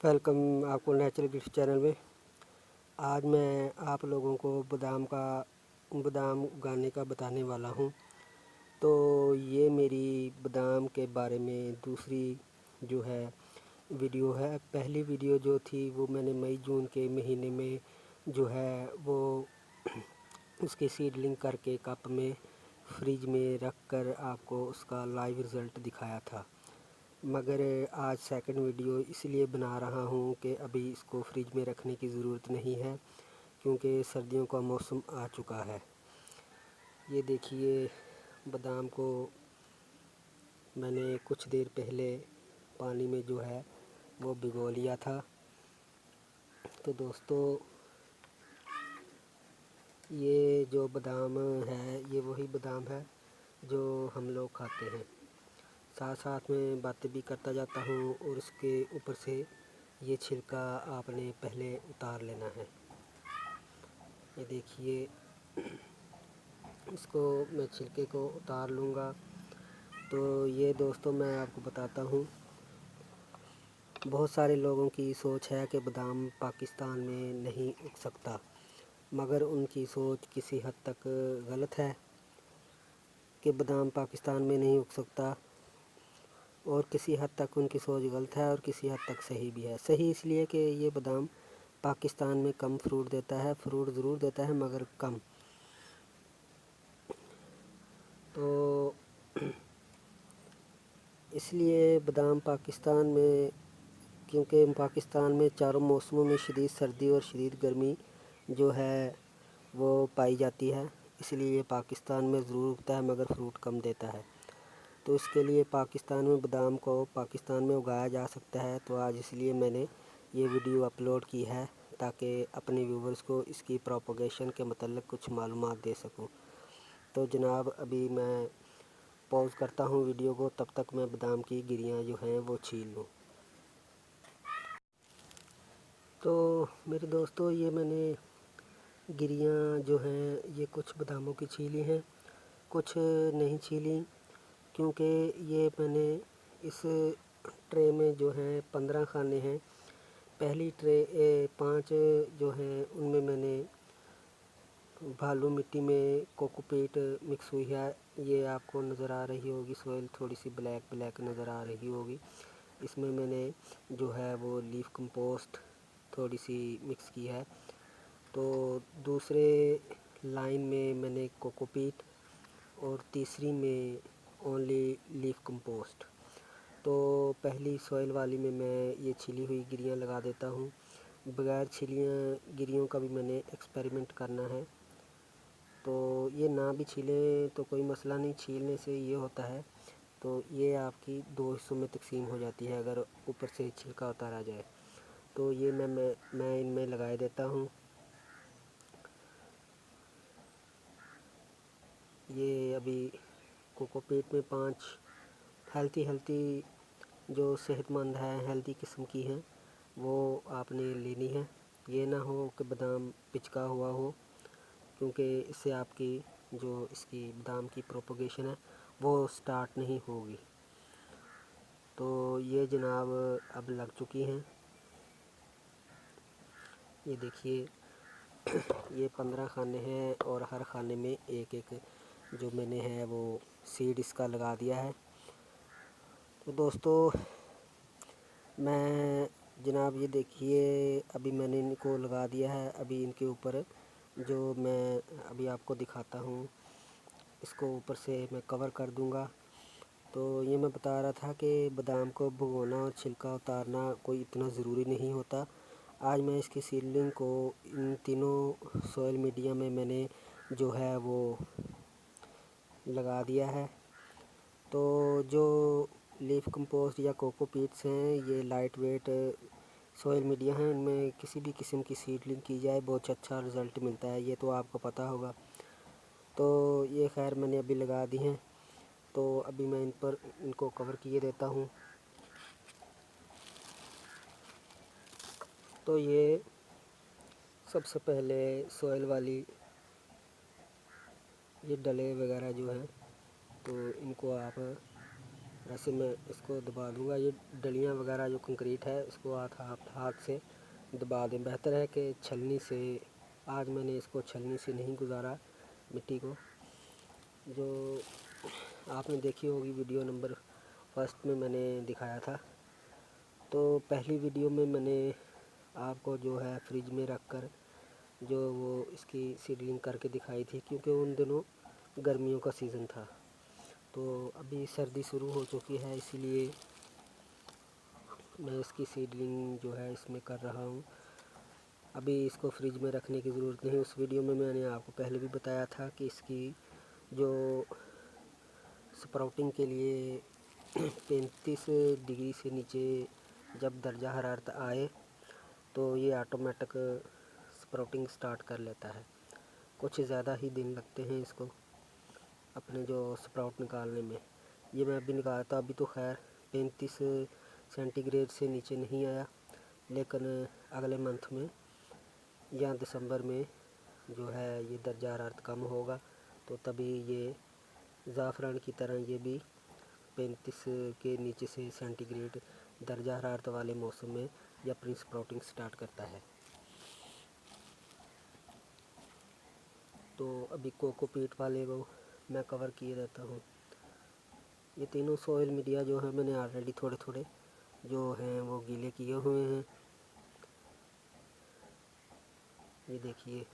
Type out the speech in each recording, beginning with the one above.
Welcome आपको natural gift channel में। आज मैं आप लोगों को बादाम उगाने का बताने वाला हूँ। तो ये मेरी बादाम के बारे में दूसरी जो है वीडियो है। पहली वीडियो जो थी वो मैंने मई जून के महीने में जो है वो उसके सीडलिंग करके कप में फ्रिज में रख कर आपको उसका लाइव रिज़ल्ट दिखाया था। मगर आज सेकंड वीडियो इसलिए बना रहा हूँ कि अभी इसको फ्रिज में रखने की ज़रूरत नहीं है, क्योंकि सर्दियों का मौसम आ चुका है। ये देखिए, बादाम को मैंने कुछ देर पहले पानी में जो है वो भिगो लिया था। तो दोस्तों, ये जो बादाम है ये वही बादाम है जो हम लोग खाते हैं। साथ साथ में बातें भी करता जाता हूँ और उसके ऊपर से ये छिलका आपने पहले उतार लेना है। ये देखिए, इसको मैं छिलके को उतार लूँगा। तो ये दोस्तों, मैं आपको बताता हूँ, बहुत सारे लोगों की सोच है कि बादाम पाकिस्तान में नहीं उग सकता, मगर उनकी सोच किसी हद तक गलत है कि बादाम पाकिस्तान में नहीं उग सकता, और किसी हद तक उनकी सोच गलत है और किसी हद तक सही भी है। सही इसलिए कि ये बादाम पाकिस्तान में कम फ्रूट देता है, फ्रूट ज़रूर देता है मगर कम। तो इसलिए बादाम पाकिस्तान में, क्योंकि पाकिस्तान में चारों मौसमों में शदीद सर्दी और शदीद गर्मी जो है वो पाई जाती है, इसलिए ये पाकिस्तान में ज़रूर उगता है मगर फ्रूट कम देता है। तो इसके लिए पाकिस्तान में बादाम को पाकिस्तान में उगाया जा सकता है। तो आज इसलिए मैंने ये वीडियो अपलोड की है ताकि अपने व्यूवर्स को इसकी प्रोपगेशन के मतलब कुछ मालूमात दे सकूं। तो जनाब, अभी मैं पॉज करता हूं वीडियो को, तब तक मैं बादाम की गिरियां जो हैं वो छील लूं। तो मेरे दोस्तों, ये मैंने गिरियां जो हैं ये कुछ बादामों की छीली हैं, कुछ नहीं छीली, क्योंकि ये मैंने इस ट्रे में जो हैं 15 खाने हैं। पहली ट्रे 5 जो हैं उनमें मैंने भालू मिट्टी में कोकोपीट मिक्स हुई है। ये आपको नज़र आ रही होगी, सोइल थोड़ी सी ब्लैक ब्लैक नज़र आ रही होगी। इसमें मैंने जो है वो लीफ कंपोस्ट थोड़ी सी मिक्स की है। तो दूसरे लाइन में मैंने कोकोपीट और तीसरी में ओनली लीफ कंपोस्ट। तो पहली सॉइल वाली में मैं ये छिली हुई गिरियाँ लगा देता हूँ। बगैर छिलियाँ गिरियों का भी मैंने एक्सपेरिमेंट करना है। तो ये ना भी छीलें तो कोई मसला नहीं, छीलने से ये होता है तो ये आपकी 2 हिस्सों में तकसीम हो जाती है अगर ऊपर से छिलका उतारा जाए। तो ये मैं इनमें लगा देता हूँ। ये अभी कोकोपीट में 5 हेल्थी जो सेहतमंद है, हेल्दी किस्म की हैं, वो आपने लेनी है। ये ना हो कि बादाम पिचका हुआ हो, क्योंकि इससे आपकी जो इसकी बादाम की प्रोपगेशन है वो स्टार्ट नहीं होगी। तो ये जनाब अब लग चुकी हैं। ये देखिए, ये 15 खाने हैं और हर खाने में एक एक जो मैंने है वो सीड इसका लगा दिया है। तो दोस्तों, मैं जनाब ये देखिए, अभी मैंने इनको लगा दिया है। अभी इनके ऊपर जो मैं अभी आपको दिखाता हूँ, इसको ऊपर से मैं कवर कर दूँगा। तो ये मैं बता रहा था कि बादाम को भिगोना और छिलका उतारना कोई इतना ज़रूरी नहीं होता। आज मैं इसकी सीडलिंग को इन तीनों सॉइल मीडिया में मैंने जो है वो लगा दिया है। तो जो लीफ कंपोस्ट या कोकोपीट्स हैं, ये लाइट वेट सॉइल मीडिया हैं, इनमें किसी भी किस्म की सीडलिंग की जाए बहुत अच्छा रिज़ल्ट मिलता है, ये तो आपको पता होगा। तो ये खैर मैंने अभी लगा दी हैं। तो अभी मैं इनको कवर किए देता हूँ। तो ये सबसे पहले सॉइल वाली ये डले वगैरह जो हैं, तो इनको आप ऐसे मैं इसको दबा दूंगा। ये डलियां वगैरह जो कंक्रीट है इसको हाथ से दबा दें। बेहतर है कि छलनी से, आज मैंने इसको छलनी से नहीं गुजारा मिट्टी को। जो आपने देखी होगी वीडियो नंबर फर्स्ट में मैंने दिखाया था, तो पहली वीडियो में मैंने आपको जो है फ्रिज में रख कर जो वो इसकी सीडलिंग करके दिखाई थी, क्योंकि उन दिनों गर्मियों का सीज़न था। तो अभी सर्दी शुरू हो चुकी है, इसीलिए मैं इसकी सीडलिंग जो है इसमें कर रहा हूँ। अभी इसको फ्रिज में रखने की ज़रूरत नहीं। उस वीडियो में मैंने आपको पहले भी बताया था कि इसकी जो स्प्राउटिंग के लिए 35 डिग्री से नीचे जब दर्जा हरारत आए तो ये ऑटोमेटिक स्प्राउटिंग स्टार्ट कर लेता है। कुछ ज़्यादा ही दिन लगते हैं इसको अपने जो स्प्राउट निकालने में। ये मैं अभी निकालता, अभी तो खैर 35 सेंटीग्रेड से नीचे नहीं आया, लेकिन अगले मंथ में या दिसंबर में जो है ये दर्जा हरारत कम होगा, तो तभी ये ज़ाफ़रान की तरह ये भी 35 के नीचे से सेंटीग्रेड दर्जा हरारत वाले मौसम में ये अपनी स्प्राउटिंग स्टार्ट करता है। तो अभी कोकोपीट वाले को मैं कवर किए रहता हूँ। ये तीनों सोइल मीडिया जो है मैंने ऑलरेडी थोड़े थोड़े जो हैं वो गीले किए हुए हैं, ये देखिए।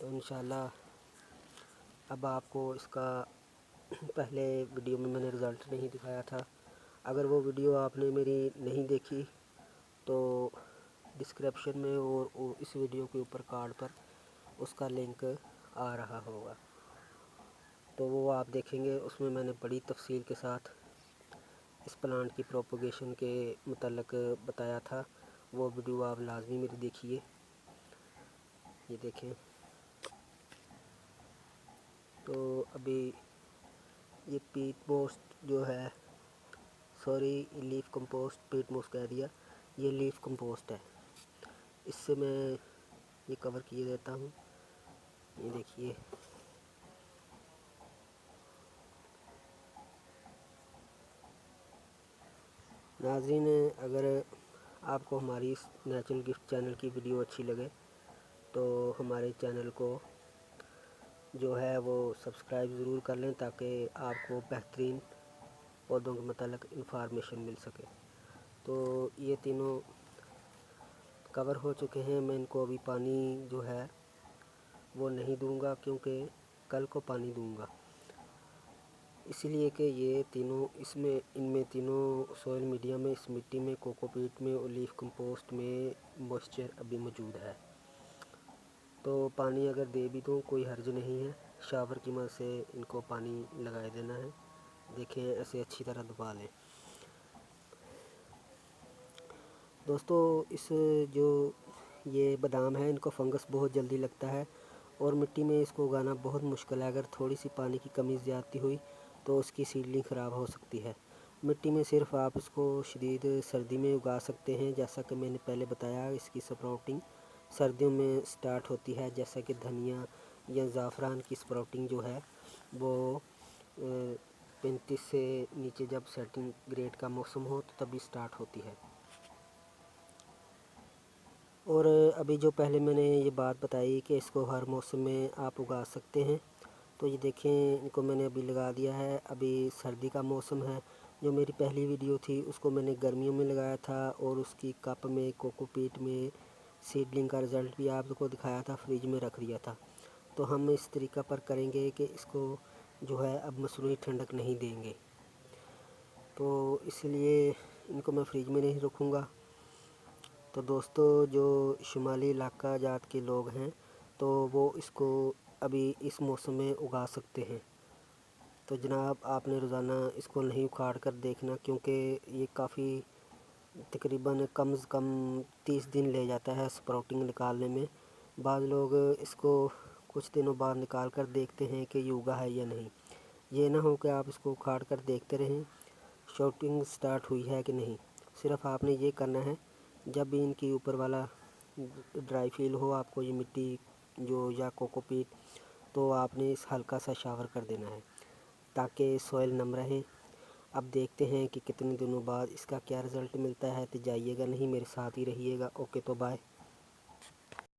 तो इंशाल्लाह अब आपको इसका पहले वीडियो में मैंने रिज़ल्ट नहीं दिखाया था। अगर वो वीडियो आपने मेरी नहीं देखी तो डिस्क्रिप्शन में और इस वीडियो के ऊपर कार्ड पर उसका लिंक आ रहा होगा, तो वो आप देखेंगे। उसमें मैंने बड़ी तफसील के साथ इस प्लांट की प्रोपगेशन के मुतल्लिक बताया था। वो वीडियो आप लाजमी मेरी देखिए। ये देखें। तो अभी ये पीट मोस्ट जो है, सॉरी लीफ कंपोस्ट, पीट मोस्ट कह दिया, ये लीफ कंपोस्ट है। इससे मैं ये कवर किए देता हूँ। ये देखिए। नाज़रीन, अगर आपको हमारी इस नेचुरल गिफ्ट चैनल की वीडियो अच्छी लगे तो हमारे चैनल को जो है वो सब्सक्राइब ज़रूर कर लें, ताकि आपको बेहतरीन पौधों के मतलब इंफॉर्मेशन मिल सके। तो ये तीनों कवर हो चुके हैं। मैं इनको अभी पानी जो है वो नहीं दूंगा, क्योंकि कल को पानी दूंगा, इसलिए कि ये तीनों इनमें तीनों सोइल मीडिया में, इस मिट्टी में, कोकोपीट में और लीफ कंपोस्ट में मॉइस्चर अभी मौजूद है। तो पानी अगर दे भी दूँ कोई हर्ज नहीं है, शावर की मदद से इनको पानी लगा देना है। देखें, ऐसे अच्छी तरह दबा लें। दोस्तों, इस जो ये बादाम है इनको फंगस बहुत जल्दी लगता है और मिट्टी में इसको उगाना बहुत मुश्किल है। अगर थोड़ी सी पानी की कमी ज़्यादती हुई तो उसकी सीडलिंग ख़राब हो सकती है। मिट्टी में सिर्फ आप इसको शदीद सर्दी में उगा सकते हैं। जैसा कि मैंने पहले बताया, इसकी स्प्राउटिंग सर्दियों में स्टार्ट होती है। जैसा कि धनिया या ज़ाफ़रान की स्प्राउटिंग जो है वो 35 से नीचे जब सेंटीग्रेड का मौसम हो तो तभी स्टार्ट होती है। और अभी जो पहले मैंने ये बात बताई कि इसको हर मौसम में आप उगा सकते हैं, तो ये देखें, इनको मैंने अभी लगा दिया है। अभी सर्दी का मौसम है। जो मेरी पहली वीडियो थी उसको मैंने गर्मियों में लगाया था और उसकी कप में, कोकोपीट में सीडलिंग का रिज़ल्ट भी आपको दिखाया था, फ्रिज में रख दिया था। तो हम इस तरीक़ा पर करेंगे कि इसको जो है अब मसनूई ठंडक नहीं देंगे, तो इसलिए इनको मैं फ्रिज में नहीं रखूँगा। तो दोस्तों, जो शुमाली इलाका जात के लोग हैं तो वो इसको अभी इस मौसम में उगा सकते हैं। तो जनाब, आपने रोज़ाना इसको नहीं उखाड़ कर देखना, क्योंकि ये काफ़ी तकरीबन कम से कम 30 दिन ले जाता है स्प्राउटिंग निकालने में। बाद लोग इसको कुछ दिनों बाद निकाल कर देखते हैं कि ये उगा है या नहीं। ये ना हो कि आप इसको उखाड़ कर देखते रहें शूटिंग स्टार्ट हुई है कि नहीं। सिर्फ आपने ये करना है, जब भी इनकी ऊपर वाला ड्राई फील हो, आपको ये मिट्टी जो या कोकोपीट, तो आपने इस हल्का सा शावर कर देना है ताकि सॉइल नम रहे। اب دیکھتے ہیں کہ کتنے دنوں بعد اس کا کیا رزلٹ ملتا ہے، تو جائیے گا نہیں، میرے ساتھ ہی رہیے گا۔ اوکے تو بائے۔